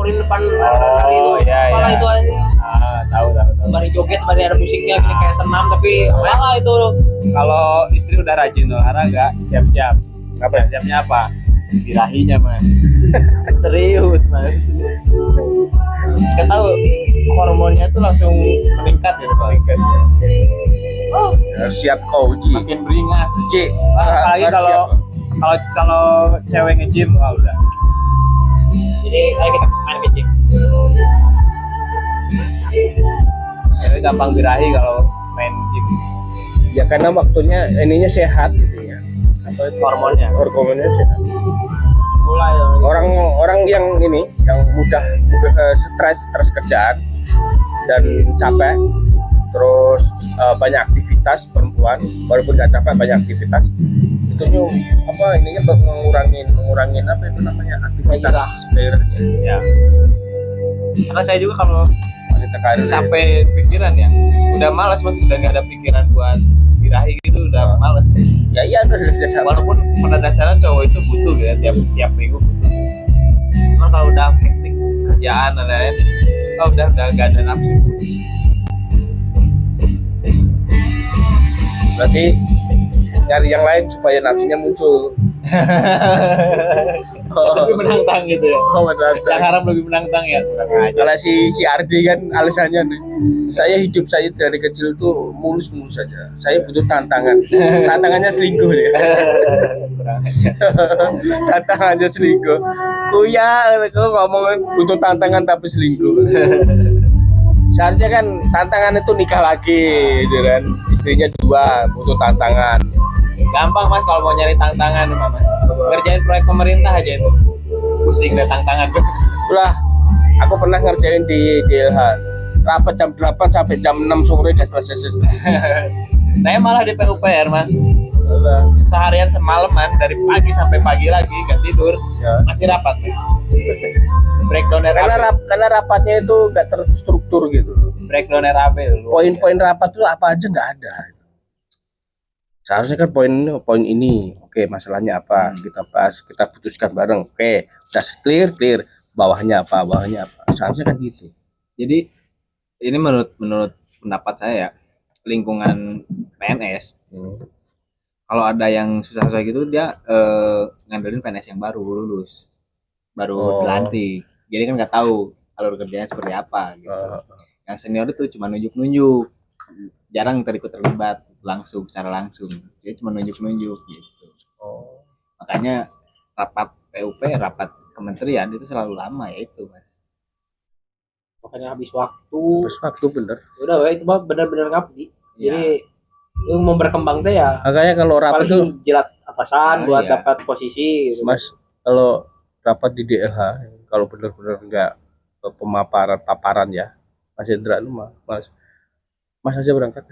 disamperin depan hari itu. Iya, Malah iya. itu aja. Tahu. Bari joget, bari ada musiknya gini kayak senam tapi malah itu. Kalau istri udah rajin olahraga, siap-siap. Siap-siapnya apa? Birahinya, Mas. Serius, Mas. Kan tahu hormonnya tuh langsung meningkat gitu, meningkat. Harus siap kau uji. Makin beringas. Ci, Apalagi harus siap. kalau cewek nge-gym, wah udah. Jadi ayo kita main ke gym. Cewek gampang birahi kalau main gym. Ya karena waktunya ininya sehat gitu ya. Apa itu? Hormonnya sehat. Mulai dong. Orang yang ini yang mudah stres kerjaan dan capek, terus banyak aktivitas perempuan, walaupun nggak capek banyak aktivitas, itu ininya mengurangin apa itu namanya aktivitas gairahnya. Ya. Karena saya juga kalau Wanita karir capek pikiran ya, udah malas, Mas, udah nggak ada pikiran buat birahi gitu, udah malas. ya iya udah dasar. Walaupun pada dasarnya cowok itu butuh gitu ya, tiap minggu butuh. Cuma kalau udah hektik kerjaan dan lain-lain, udah nggak ada nafsu. Berarti nyari yang lain supaya nafsunya muncul. Lebih menantang gitu ya. Yang harap lebih menantang ya. Kalau si Ardi kan alasannya nih, saya dari kecil tuh mulus saja. Saya butuh tantangan. Tantangannya selingkuh ya. Tantangannya selingkuh. Kuya, kau ngomongin butuh tantangan tapi selingkuh. Seharusnya kan tantangan itu nikah lagi, gitu kan. Istrinya 2, butuh tantangan. Gampang, Mas, kalau mau nyari tantangan, Mas. Ngerjain proyek pemerintah aja itu. Pusing deh tantangan. Itulah, aku pernah ngerjain di DLH. Rapat jam 8 sampai jam 6 sore udah selesai. Saya malah di PUPR, Mas. Seharian semalaman dari pagi sampai pagi lagi nggak tidur, Ya. masih rapat, Mas. Breakdown RAB. Karena rapatnya itu nggak terstruktur gitu. Breakdown RAB. Poin-poin rapat itu apa aja nggak ada. Seharusnya kan poin ini, oke, masalahnya apa, kita bahas, kita putuskan bareng, oke, udah clear, bawahnya apa, seharusnya kan gitu. Jadi ini menurut pendapat saya, lingkungan PNS, kalau ada yang susah-susah gitu, dia ngandelin PNS yang baru lulus, baru dilantik, jadi kan nggak tahu alur kerjanya seperti apa gitu. Yang senior itu cuma nunjuk-nunjuk, jarang terlibat secara langsung, dia cuma nunjuk-nunjuk gitu. Makanya rapat PUP, rapat kementerian itu selalu lama ya itu, Mas. Makanya habis waktu. Bener. Udah, itu mah benar-benar ngabdi. Jadi lu mau berkembang teh ya. Makanya kalau rapat tuh paling jilat atasan buat dapat posisi gitu. Mas, kalau rapat di DLH, kalau benar-benar nggak paparan ya, Mas Indra lu Mas aja berangkat.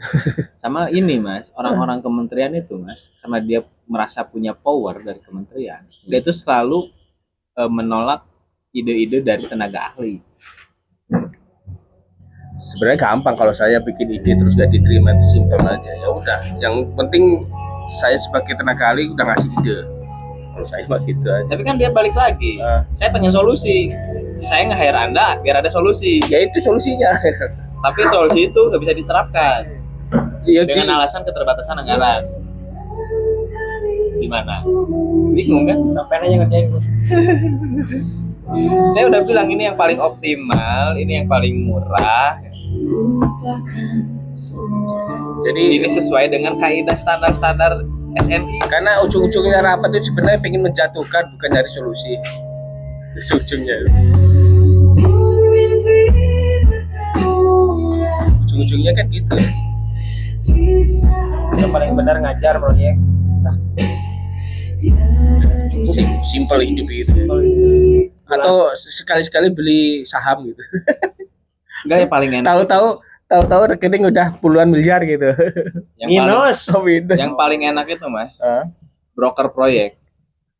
Sama ini, Mas, orang-orang kementerian itu, Mas, karena dia merasa punya power dari kementerian, dia itu selalu menolak ide-ide dari tenaga ahli. Sebenarnya gampang kalau saya bikin ide terus gak diterima, itu simpel aja. Ya udah, yang penting saya sebagai tenaga ahli udah ngasih ide. Kalau saya mah gitu aja. Tapi kan dia balik lagi, saya pengen solusi, saya nge-hire Anda biar ada solusi. Ya itu solusinya. Tapi solusi itu nggak bisa diterapkan dengan alasan keterbatasan anggaran. Gimana? Bingung kan? Sampai aja ngerjain. Saya udah bilang ini yang paling optimal, ini yang paling murah. Jadi ini sesuai dengan kaidah standar SNI. Karena ujung-ujungnya rapat itu sebenarnya pengen menjatuhkan, bukan nyari solusi. Ujungnya. Ujung-ujungnya kan gitu. Yang paling benar ngajar proyek. Nah, Simple hidup gitu. Atau sekali-sekali beli saham gitu. Enggak, yang paling enak. Tahu-tahu rekening udah puluhan miliar gitu. minus. Yang paling enak itu, Mas, broker proyek.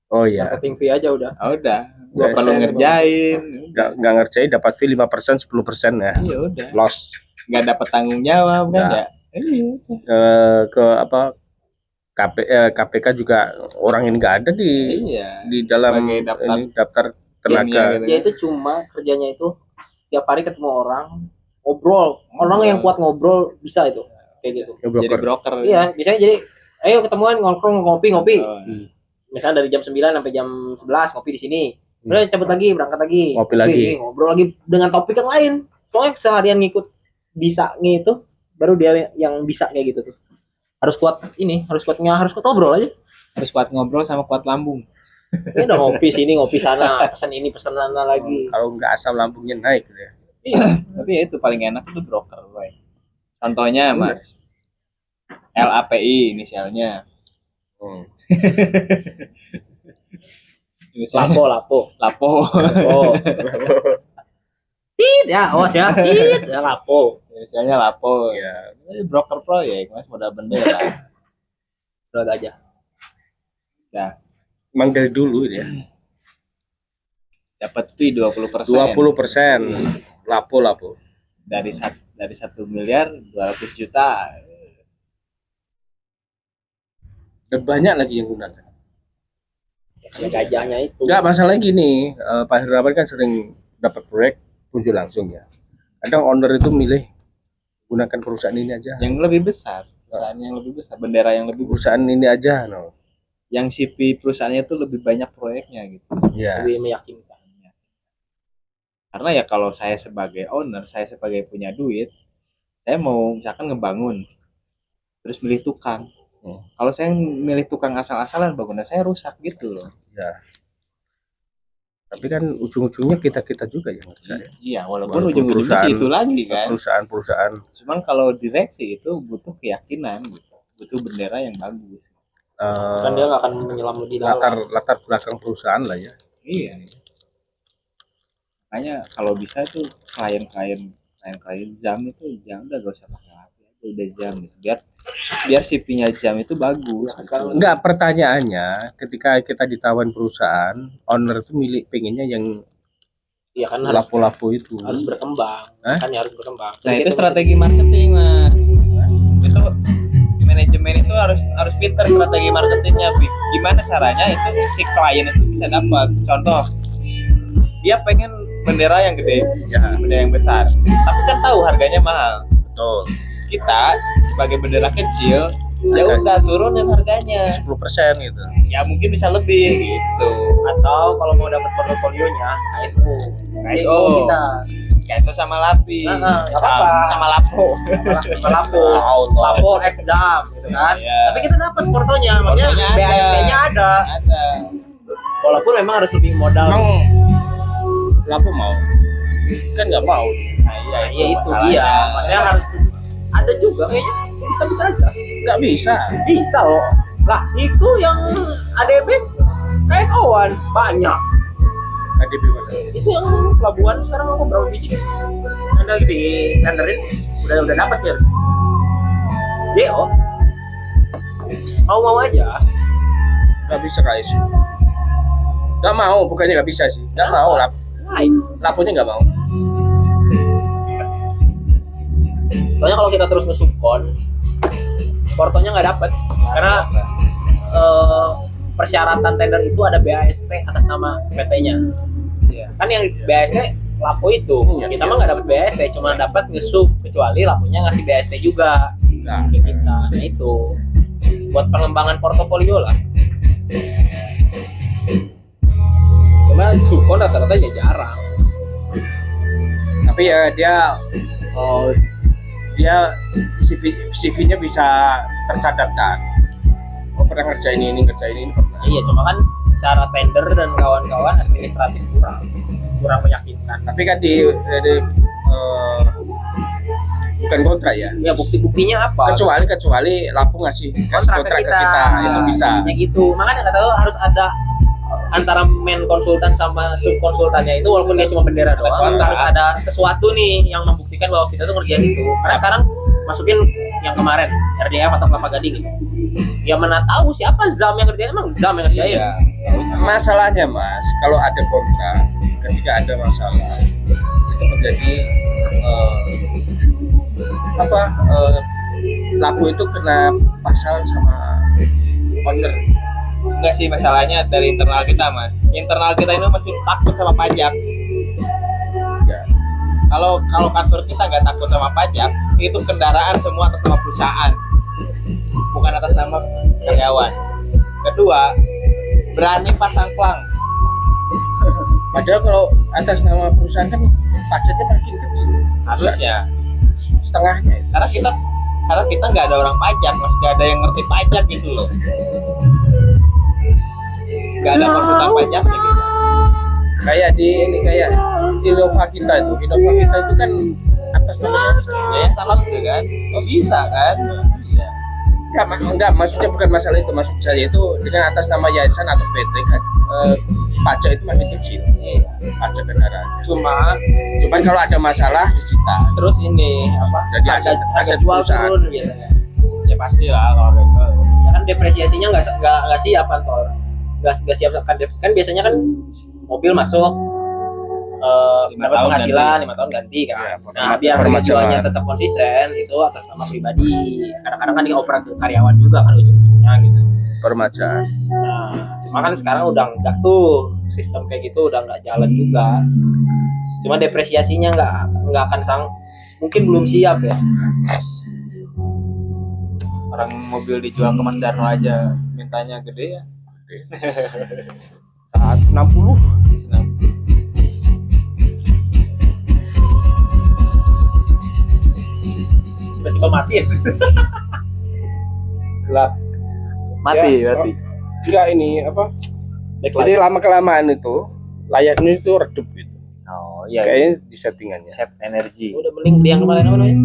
Oh iya. Marketing fee aja udah. Udah. Gak perlu ngerjain. Nggak ngerjain, dapat fee 5%, 10% ya. Iya udah. Loss. Nggak dapat tanggung jawab kan ya. Ke apa? KPK juga orang ini nggak ada di dalam daftar tenaga. gitu Dia kan. itu cuma kerjanya itu tiap hari ketemu orang, ngobrol. Orang yang kuat ngobrol bisa itu kayak gitu. Ya, Jadi broker. broker. Iya, biasanya jadi ayo ketemuan ngongkrong ngopi. Oh, Misalnya dari jam 9 sampai jam 11 ngopi di sini. Udah cabut lagi, berangkat lagi. Ngopi lagi. Ngobrol lagi dengan topik yang lain. Soalnya seharian ngikut bisanya itu baru dia yang bisa kayak gitu tuh. Harus kuat harus kuat ngobrol aja. Harus kuat ngobrol sama kuat lambung. Ini udah ngopi sini, ngopi sana, pesan ini, pesan sana lagi. Kalau nggak asam lambungnya naik gitu ya. Iya, tapi ya itu paling enak itu broker, boy. Contohnya Mas, LAPI inisialnya. Inisialnya Lapo. Lapo. Oh. Tit ya, awas ya. Tit ya lapo. Inisialnya Lapo. Ya, Ini broker proyek, Mas, modal bendera. Udah aja. Nah, emang dari dulu ya. dapat fee 20%. 20%. Lapo. Dari 1 miliar 200 juta. Dan banyak lagi yang gunakan. Ya gajahnya itu. Enggak, masalah gini, Pak Hirawan kan sering dapat proyek muncul langsung ya. Kadang owner itu milih gunakan perusahaan ini aja. Yang lebih besar, perusahaan yang lebih besar, bendera yang lebih besar. Perusahaan ini aja, no. Yang CV perusahaannya itu lebih banyak proyeknya gitu. Ya. Lebih meyakinkan. Karena ya kalau saya sebagai owner, saya sebagai punya duit, saya mau misalkan ngebangun, terus milih tukang. Kalau saya milih tukang asal-asalan, bangunan saya rusak gitu loh. Ya. Tapi kan ujung-ujungnya kita juga yang ngerjain. Iya, walaupun Walaupun ujung-ujungnya perusahaan- sih itu lagi kan. Perusahaan Cuman kalau direksi itu butuh keyakinan gitu. Butuh bendera yang bagus. Kan dia nggak akan menyelam lebih dalam. latar belakang perusahaan lah ya. Iya. Makanya kalau bisa tuh klien jam itu jangan udah gak usah pakai HP aja, udah jam gitu. Biar CV-nya jam itu bagus. Enggak, pertanyaannya ketika kita ditawan perusahaan, owner itu pengennya yang Iya kan harus lapo-lapo itu. berkembang. Hah? Kan ya harus berkembang. Nah, itu strategi marketing, Mas. Itu manajemen itu harus pintar strategi marketingnya. Gimana caranya itu si klien itu bisa dapat. Contoh, dia pengen bendera yang gede, ya, bendera yang besar. Tapi kan tahu harganya mahal. Betul. Kita sebagai bendera kecil, ya udah turunin harganya. 10% gitu. Ya mungkin bisa lebih gitu. Atau kalau mau dapat portofolionya KSO kita. KSO sama Lapi. Nggak apa-apa. Sama Lapo. Sama Lapo X Jam gitu kan. Iya. Tapi kita dapat portonya, maksudnya Portonya ada. BAST-nya ada. Ada. Walaupun memang harus lebih modal. Emang lapo mau? Kan nggak mau. Nah, Iya itu masalahnya. dia. Maksudnya harus ada juga kayaknya bisa aja. Nggak bisa. Bisa loh. Lah itu yang ADB KSO-an banyak. ADB mana? Itu yang pelabuhan sekarang aku berapa biji? Anda di tenderin udah dapat sih. DO. Mau aja. Nggak bisa guys. Nggak mau, bukannya nggak bisa sih. Nggak mau lah. Laponya nggak mau. Soalnya kalau kita terus nge-subkon, portonya nggak dapat karena persyaratan tender itu ada BAST atas nama PT-nya. Iya. Kan yang BAST lapo itu, kita mah nggak dapat BAST, cuma dapat nge-sub kecuali laponya ngasih BAST juga ke kita. Nah itu buat pengembangan portofolio lah. Cuma subkon rata-rata ya jarang. Tapi ya dia CV-nya bisa tercatatkan. Oh, pernah ngerjain ini pernah. Iya, cuma kan secara tender dan kawan-kawan administratif kurang meyakinkan. Tapi kan bukan kontrak ya. Ya buktinya apa? Kecuali Lampung ngasih kontrak ke kita, itu bisa. Ya gitu. Makanya kata lo harus ada antara main konsultan sama sub konsultannya itu, walaupun dia cuma bendera doang, harus ada sesuatu nih yang membuktikan bahwa kita tuh ngerjain itu. Karena sekarang masukin yang kemarin RDF atau Kelapa Gading gitu. Ya mana tahu siapa Zam yang ngerjain, emang Zam yang ngerjain. Iya. Masalahnya Mas, kalau ada kontrak, ketika ada masalah itu menjadi Lapu itu kena pasal sama owner. Enggak sih, masalahnya dari internal kita, Mas. Internal kita ini masih takut sama pajak. Ya. Kalau kantor kita nggak takut sama pajak, itu kendaraan semua atas nama perusahaan, bukan atas nama karyawan. Kedua, berani pasang plang. Padahal kalau atas nama perusahaan kan pajaknya makin kecil. Harusnya. Setengahnya. Karena kita nggak ada orang pajak, Mas, nggak ada yang ngerti pajak gitu loh. Nggak ada konsultan pajaknya gitu. Kayak kayak Innova kita itu kan atas nama perusahaan. Ya salah tuh kan. Oh, bisa kan? Iya. Enggak, maksudnya bukan masalah itu. Maksud saya itu dengan atas nama yayasan atau PT kan, pajak itu makin kecil. Iya. Pajak kendaraan. Cuman kalau ada masalah disita. terus ini apa? Jadi harga aset jual perusahaan. turun biasanya. Ya pasti lah kalau gitu. Ya kan depresiasinya nggak siap kantor, nggak siap kan biasanya kan mobil masuk 5 dapat tahun penghasilan 5 tahun ganti kan. Ya, Nah biar harga jualnya tetap konsisten itu atas nama pribadi. Kadang-kadang kan dioper ke karyawan juga kan ujung-ujungnya gitu. Permajaan. Nah cuma kan sekarang udah enggak tuh, sistem kayak gitu udah nggak jalan juga. Cuma depresiasinya nggak akan mungkin belum siap ya. Orang mobil dijual ke Mas Darno aja mintanya gede ya. 160. Tiba-tiba mati ya. Gelap. Mati Ya, berarti. Enggak ini apa? Backlight. Jadi lama kelamaan itu layarnya itu redup gitu. Oh iya. Kayaknya di settingannya. Save energi. Udah mending beli yang kemarin apa namanya?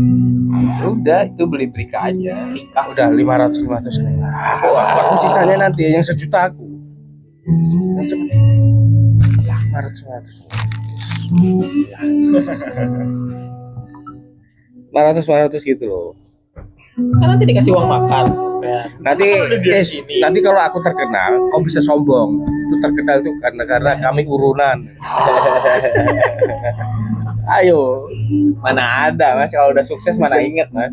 Udah itu beli Brika aja. Udah 500 nih. Waktu sisanya nanti yang 1 juta aku. Lah 500 gitu loh. Kan nanti dikasih uang makan. Nanti kalau aku terkenal, kau bisa sombong. Itu terkenal itu karena kami urunan. Ayo, Mana ada Mas, kalau udah sukses mana inget Mas.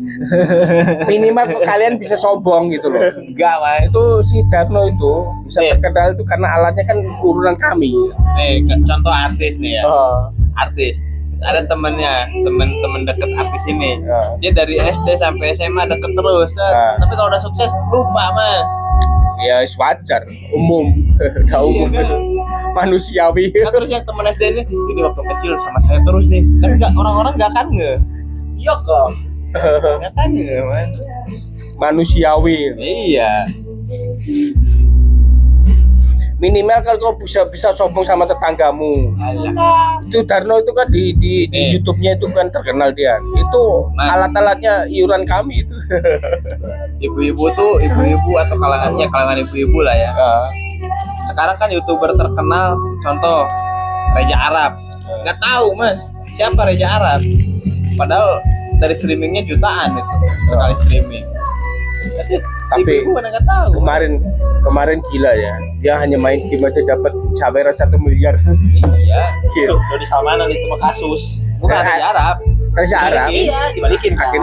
minimal kalian bisa sombong gitu loh. Enggak Mas. Itu si Darno itu bisa terkenal itu karena alatnya kan urunan kami. Nih, contoh artis nih ya. Oh. Artis. Terus ada temennya, temen deket artis ini. Ya. Dia dari SD sampai SMA deket terus. Ya. Tapi kalau udah sukses lupa, Mas. Ya wajar, umum, udah umum, Iya, kan? manusiawi. Kan terus yang temen SD ini waktu kecil sama saya terus nih. Kan orang-orang nggak kan nge. Iya kok. Nggak kan nge, Mas. Manusiawi. Iya. Minimal kalau kau bisa sombong sama tetanggamu. Alah. Itu Darno itu kan di YouTube-nya itu kan terkenal dia. Itu Nah. alat-alatnya iuran kami itu. Ibu-ibu tuh, ibu-ibu atau kalangan ibu-ibu lah ya. Sekarang kan YouTuber terkenal, contoh Reza Arab. Nggak tahu Mas, siapa Reza Arab? Padahal dari streamingnya jutaan itu sekali streaming. Tapi ibu mana nggak tahu. Kemarin gila ya. Dia hanya main game aja dapat cabai 1 miliar. Iya. Gila. Dodi Salmanan itu mah kasus. Bukan Reza Arab. Reza Arab. Iya, dibalikin kan.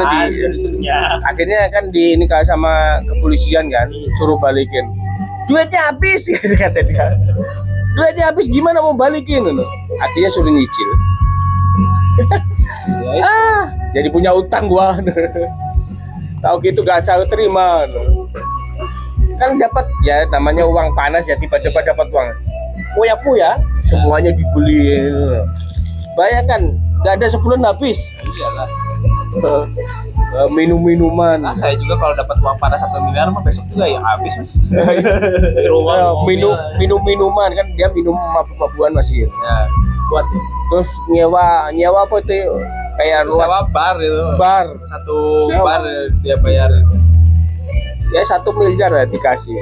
Akhirnya kan di ini sama kepolisian kan, suruh balikin. Duitnya habis kata dia. Duitnya habis gimana mau balikin loh. Akhirnya suruh nyicil. Jadi punya utang gua. Tahu gitu gak saya terima. Kan dapat ya namanya uang panas ya, tiba-tiba dapat uang. Puya semuanya dibeli. Bayangkan gak ada sebulan habis. Iyalah. Minum-minuman. Nah, saya juga kalau dapat uang panas 1 miliar mah besok juga ya habis Mas. Minum-minuman kan dia minum mabuk-mabukan masih. Ya. Buat terus nyewa apa itu kayak Sewa bar itu. bar Satu Sewa. bar dia bayar. ya 1 miliar ya dikasih.